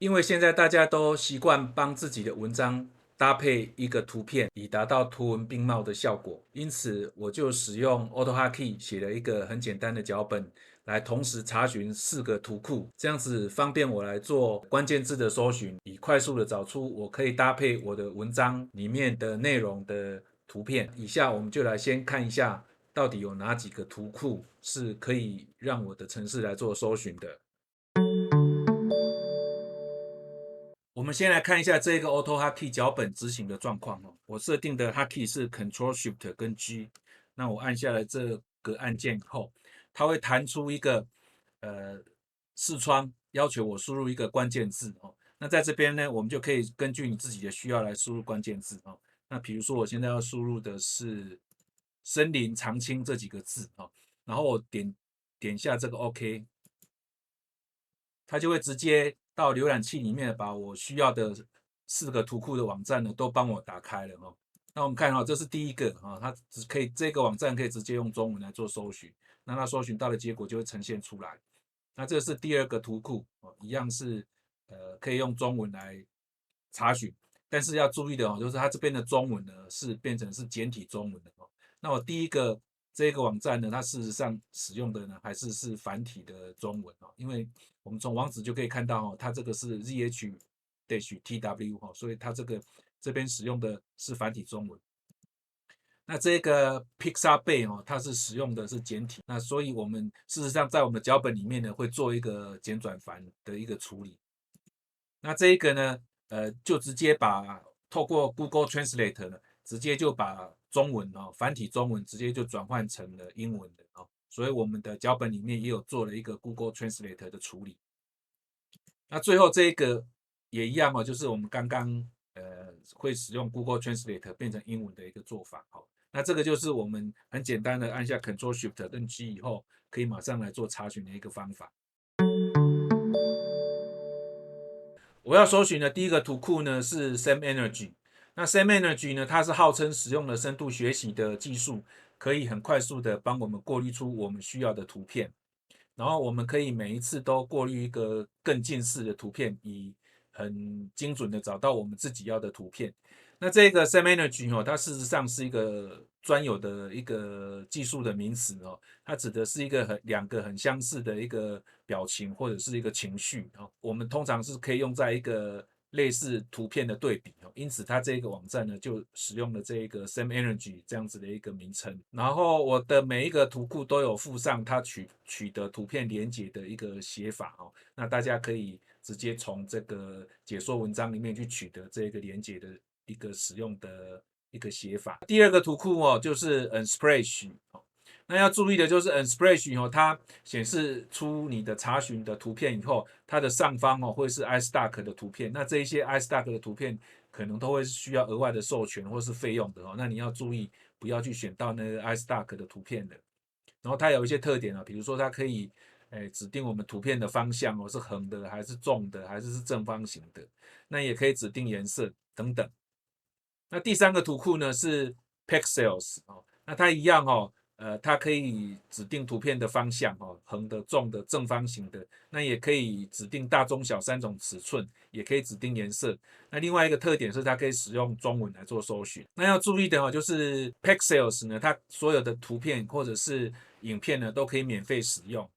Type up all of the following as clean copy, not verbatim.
因为现在大家都习惯帮自己的文章搭配一个图片，以达到图文并茂的效果，因此我就使用 AutoHotkey 写了一个很简单的脚本，来同时查询4个图库，这样子方便我来做关键字的搜寻，以快速的找出我可以搭配我的文章里面的内容的图片。以下我们就来先看一下，到底有哪几个图库是可以让我的程式来做搜寻的。我们先来看一下这个 AutoHotkey 脚本执行的状况哦。我设定的 Hotkey 是 Ctrl+Shift 跟 G，那我按下了这个按键后，它会弹出一个视窗，要求我输入一个关键字哦。那在这边呢，我们就可以根据你自己的需要来输入关键字哦。那比如说我现在要输入的是森林常青这几个字哦，然后我点下这个 OK，它就会直接到浏览器里面把我需要的4个图库的网站呢都帮我打开了哦。那我们看这是第一个它只可以这个网站可以直接用中文来做搜寻，那它搜寻到的结果就会呈现出来。那这是第2个图库一样是可以用中文来查询，但是要注意的就是它这边的中文呢是变成是简体中文的哦。那我第一个这个网站呢，它事实上使用的呢还是繁体的中文哦，因为我们从网址就可以看到它这个是 ZH-TW 所以它这边使用的是繁体中文。那这个 Pixabay 它是使用的是简体，那所以我们事实上在我们的脚本里面呢会做一个简转繁的一个处理。那这一个呢，就直接透过 Google Translate 呢，直接就把中文繁体中文直接就转换成了英文的所以我们的脚本里面也有做了一个 Google Translate 的处理。那最后这一个也一样就是我们刚刚会使用 Google Translate 变成英文的一个做法那这个就是我们很简单的按下 Ctrl+Shift 跟 G 以后，可以马上来做查询的一个方法。我要搜寻的第一个图库呢是 SamEnergy。那 SamEnergy 呢，它是号称使用了深度学习的技术，可以很快速的帮我们过滤出我们需要的图片。然后我们可以每一次都过滤一个更近似的图片，以很精准的找到我们自己要的图片。那这个 SamEnergy 它事实上是一个专有的一个技术的名词它指的是两个很相似的一个表情或者是一个情绪我们通常是可以用在一个类似图片的对比因此它这个网站呢就使用了这个 SamEnergy 这样子的一个名称。然后我的每一个图库都有附上它取得图片连接的一个写法那大家可以直接从这个解说文章里面去取得这个连接的一个使用的一个写法。第2个图库就是 Unsplash 那要注意的就是 Unsplash 它显示出你的查询的图片以后，它的上方会是 iStack 的图片。那这一些 iStack 的图片可能都会需要额外的授权或是费用的那你要注意不要去选到那个 iStack 的图片的。然后它有一些特点比如说它可以指定我们图片的方向是横的还是纵的还是正方形的，那也可以指定颜色等等。那第3个图库呢是 Pexels 那它一样它可以指定图片的方向横的、纵的、正方形的，那也可以指定大、中、小3种尺寸，也可以指定颜色。那另外一个特点是它可以使用中文来做搜寻。那要注意的就是 Pexels 呢，它所有的图片或者是影片呢都可以免费使用。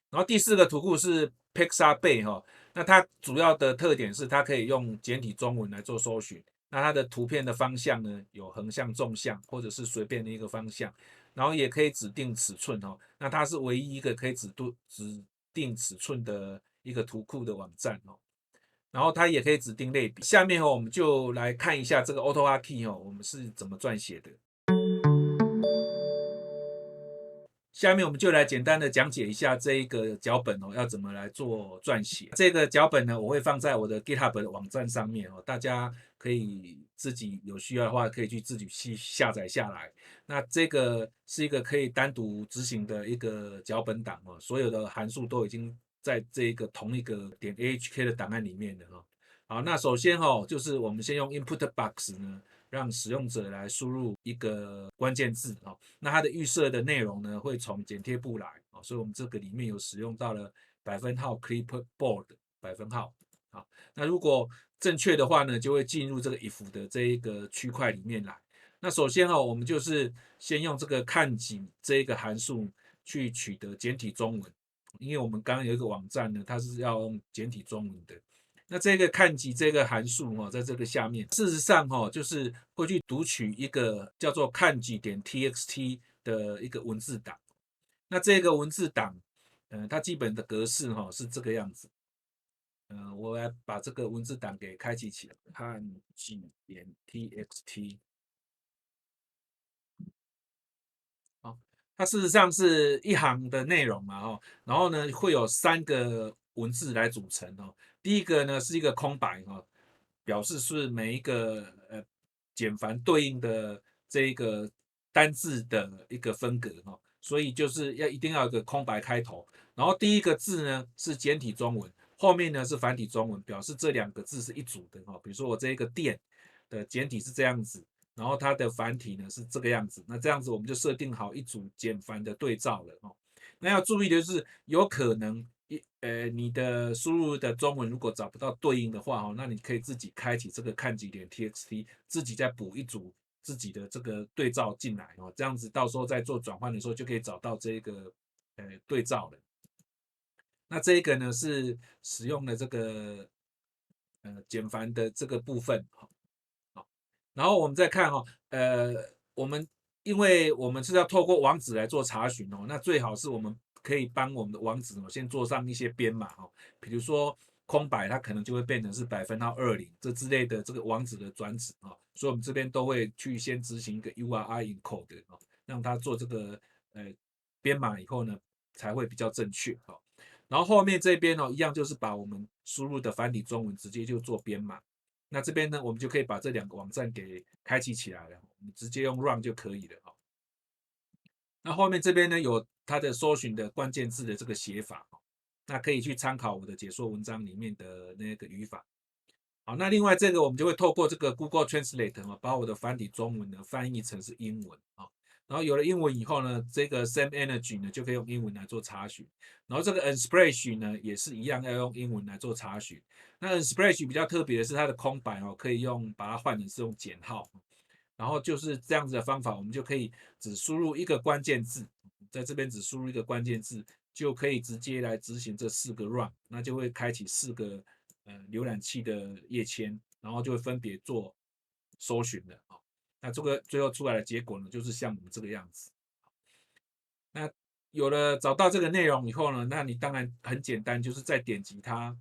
然后第4个图库是 Pixabay 那它主要的特点是它可以用简体中文来做搜寻。那它的图片的方向呢，有横向、纵向，或者是随便的一个方向，然后也可以指定尺寸那它是唯一一个可以指定尺寸的一个图库的网站然后它也可以指定类比。下面我们就来看一下这个 AutoHotkey 我们是怎么撰写的。下面我们就来简单的讲解一下这一个脚本要怎么来做撰写。这个脚本呢，我会放在我的 GitHub 的网站上面大家可以自己有需要的话，可以去自己去下载下来。那这个是一个可以单独执行的一个脚本档所有的函数都已经在这一个同一个.ahk 的档案里面了好，那首先就是我们先用 input box 呢，让使用者来输入一个关键字那它的预设的内容呢，会从剪贴簿来所以我们这个里面有使用到了1%clipboard1%。好，那如果正确的话呢，就会进入这个 if 的这一个区块里面来。那首先我们就是先用这个看几这一个函数去取得简体中文，因为我们刚刚有一个网站呢，它是要用简体中文的。那这个看几这个函数在这个下面，事实上就是会去读取一个叫做看几点 txt 的一个文字档。那这个文字档，它基本的格式是这个样子。我来把这个文字档给开启起来，看几点 txt。好，它事实上是一行的内容嘛，然后呢会有3个文字来组成哦。第一个呢是一个空白表示是每一个简繁对应的这一个单字的一个分隔所以就是一定要有一个空白开头，然后第一个字呢是简体中文，后面呢是繁体中文，表示这2个字是一组的比如说我这一个店的简体是这样子，然后它的繁体呢是这个样子，那这样子我们就设定好一组简繁的对照了那要注意的就是有可能你的输入的中文如果找不到对应的话那你可以自己开启这个看几点 txt， 自己再补一组自己的这个对照进来这样子到时候在做转换的时候就可以找到这个对照了。那这个呢是使用的这个简繁的这个部分然后我们再看我们因为我们是要透过网址来做查询那最好是我们可以帮我们的网址先做上一些编码比如说空白它可能就会变成是20%这之类的这个网址的转址所以我们这边都会去先执行一个 URI encode 让它做这个编码以后呢才会比较正确然后后面这边一样就是把我们输入的繁体中文直接就做编码。那这边呢，我们就可以把这2个网站给开启起来了，我们直接用 run 就可以了那后面这边呢，有它的搜寻的关键字的这个写法那可以去参考我的解说文章里面的那个语法。好，那另外这个我们就会透过这个 Google Translate 把我的繁体中文呢翻译成是英文然后有了英文以后呢，这个 SameEnergy 呢就可以用英文来做查询，然后这个 Unsplash 呢也是一样要用英文来做查询。那 Unsplash 比较特别的是它的空白可以把它换成是用减号，然后就是这样子的方法，我们就可以只输入一个关键字，在这边只输入一个关键字，就可以直接来执行这4个 run，那就会开启4个浏览器的页签，然后就会分别做搜寻了那这个最后出来的结果呢，就是像我们这个样子。那有了找到这个内容以后呢，那你当然很简单，就是再点击它，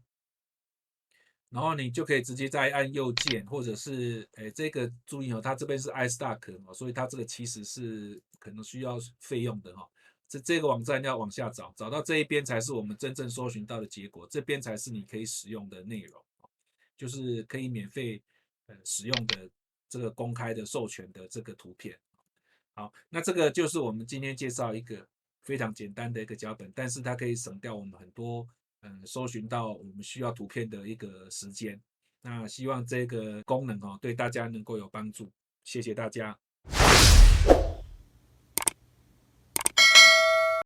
然后你就可以直接再按右键，或者是这个注意它这边是 iStack 所以它这个其实是可能需要费用的这个网站要往下找，找到这一边才是我们真正搜寻到的结果，这边才是你可以使用的内容就是可以免费使用的这个公开的授权的这个图片。好，那这个就是我们今天介绍一个非常简单的一个脚本，但是它可以省掉我们很多搜寻到我们需要图片的一个时间。那希望这个功能对大家能够有帮助，谢谢大家。